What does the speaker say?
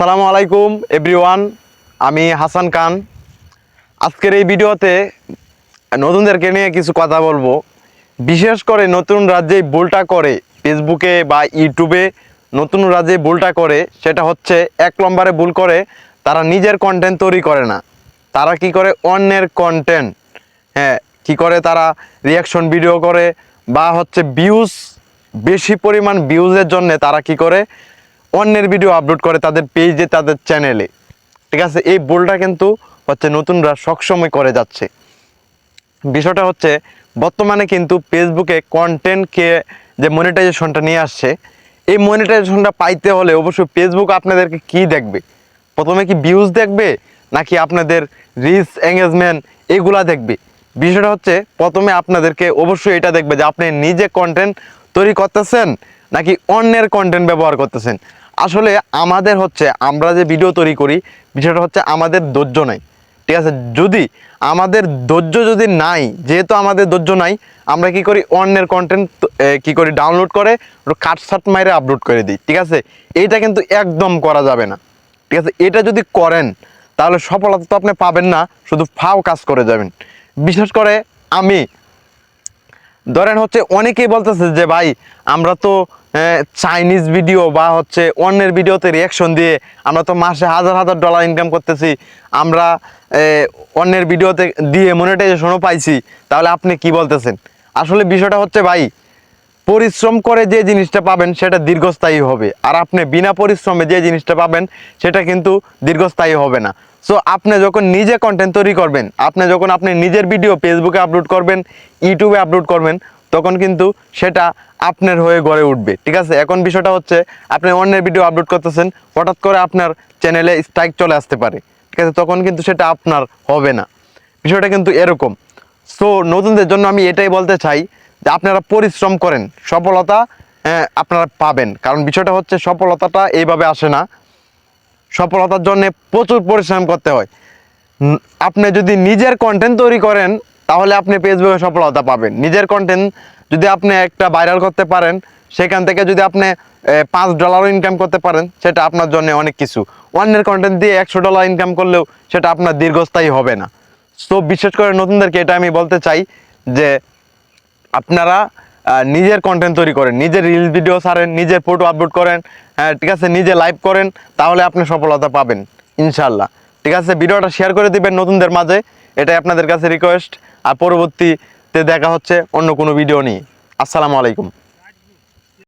আসসালামু আলাইকুম এভরিওয়ান, আমি হাসান খান। আজকের এই ভিডিওতে নতুনদেরকে নিয়ে কিছু কথা বলবো। বিশেষ করে নতুনরা যে ভুলটা করে ফেসবুকে বা ইউটিউবে, নতুনরা যে ভুলটা করে সেটা হচ্ছে, এক নম্বরে ভুল করে তারা নিজের কন্টেন্ট তৈরি করে না। তারা কি করে, অন্যের কন্টেন্ট, কি করে তারা রিয়াকশন ভিডিও করে বা হচ্ছে ভিউজ, বেশি পরিমাণ ভিউজের জন্য তারা কি করে অন্যের ভিডিও আপলোড করে তাদের পেজে, তাদের চ্যানেলে। ঠিক আছে, এই ভুলটা কিন্তু হচ্ছে নতুনরা সবসময় করে যাচ্ছে। বিষয়টা হচ্ছে, বর্তমানে কিন্তু ফেসবুকে কন্টেন্টকে যে মনিটাইজেশনটা নিয়ে আসছে, এই মনিটাইজেশনটা পাইতে হলে অবশ্যই ফেসবুক আপনাদেরকে কি দেখবে? প্রথমে কি ভিউজ দেখবে, নাকি আপনাদের রিচ, এঙ্গেজমেন্ট এগুলা দেখবে? বিষয়টা হচ্ছে, প্রথমে আপনাদেরকে অবশ্যই এটা দেখবে যে আপনি নিজে কন্টেন্ট তৈরি করতেছেন নাকি অন্যের কন্টেন্ট ব্যবহার করতেছেন। আসলে আমাদের হচ্ছে, আমরা যে ভিডিও তৈরি করি, বিষয়টা হচ্ছে আমাদের ধৈর্য নাই। ঠিক আছে, যদি আমাদের ধৈর্য যদি নাই, যেহেতু আমাদের ধৈর্য নাই, আমরা কি করি, অন্যের কন্টেন্ট কি করি, ডাউনলোড করে কাটসাট মাইরে আপলোড করে দিই। ঠিক আছে, এইটা কিন্তু একদম করা যাবে না। ঠিক আছে, এটা যদি করেন তাহলে সফলতা তো আপনি পাবেন না, শুধু ফাও কাজ করে যাবেন। বিশেষ করে আমি, ধরেন হচ্ছে অনেকেই বলতেছে যে ভাই, আমরা তো চাইনিজ ভিডিও বা হচ্ছে অন্যের ভিডিওতে রিয়াকশন দিয়ে আমরা তো মাসে হাজার হাজার ডলার ইনকাম করতেছি, আমরা অন্যের ভিডিওতে দিয়ে মনিটাইজেশনও পাইছি, তাহলে আপনি কি বলতেছেন? আসলে বিষয়টা হচ্ছে ভাই, পরিশ্রম করে যে জিনিসটা পাবেন সেটা দীর্ঘস্থায়ী হবে, আর আপনি বিনা পরিশ্রমে যে জিনিসটা পাবেন সেটা কিন্তু দীর্ঘস্থায়ী হবে না। সো আপনি যখন নিজে কন্টেন্ট তৈরি করবেন, আপনি নিজের ভিডিও ফেসবুকে আপলোড করবেন, ইউটিউবে আপলোড করবেন, তখন কিন্তু সেটা আপনার হয়ে গড়ে উঠবে। ঠিক আছে, এখন বিষয়টা হচ্ছে, আপনি অন্যের ভিডিও আপলোড করতেছেন, হঠাৎ করে আপনার চ্যানেলে স্ট্রাইক চলে আসতে পারে। ঠিক আছে, তখন কিন্তু সেটা আপনার হবে না। বিষয়টা কিন্তু এরকম। সো নতুনদের জন্য আমি এটাই বলতে চাই যে আপনারা পরিশ্রম করেন, সফলতা আপনারা পাবেন। কারণ বিষয়টা হচ্ছে, সফলতাটা এইভাবে আসে না, সফলতার জন্য প্রচুর পরিশ্রম করতে হয়। আপনি যদি নিজের কন্টেন্ট তৈরি করেন তাহলে আপনি ফেসবুকে সফলতা পাবেন। নিজের কন্টেন্ট যদি আপনি একটা ভাইরাল করতে পারেন, সেখান থেকে যদি আপনি $5 ইনকাম করতে পারেন, সেটা আপনার জন্য অনেক কিছু। অন্যের কন্টেন্ট দিয়ে $100 ইনকাম করলেও সেটা আপনার দীর্ঘস্থায়ী হবে না। সো বিশেষ করে নতুনদেরকে এটা আমি বলতে চাই যে আপনারা নিজের কন্টেন্ট তৈরি করেন, নিজের রিলস ভিডিও ছাড়েন, নিজের ফটো আপলোড করেন, ঠিক আছে, নিজে লাইভ করেন, তাহলে আপনি সফলতা পাবেন ইনশাল্লাহ। ঠিক আছে, ভিডিওটা শেয়ার করে দিবেন নতুনদের মাঝে, এটাই আপনাদের কাছে রিকোয়েস্ট। আর পরবর্তীতে দেখা হচ্ছে অন্য কোনো ভিডিও নিয়ে। আসসালামু আলাইকুম।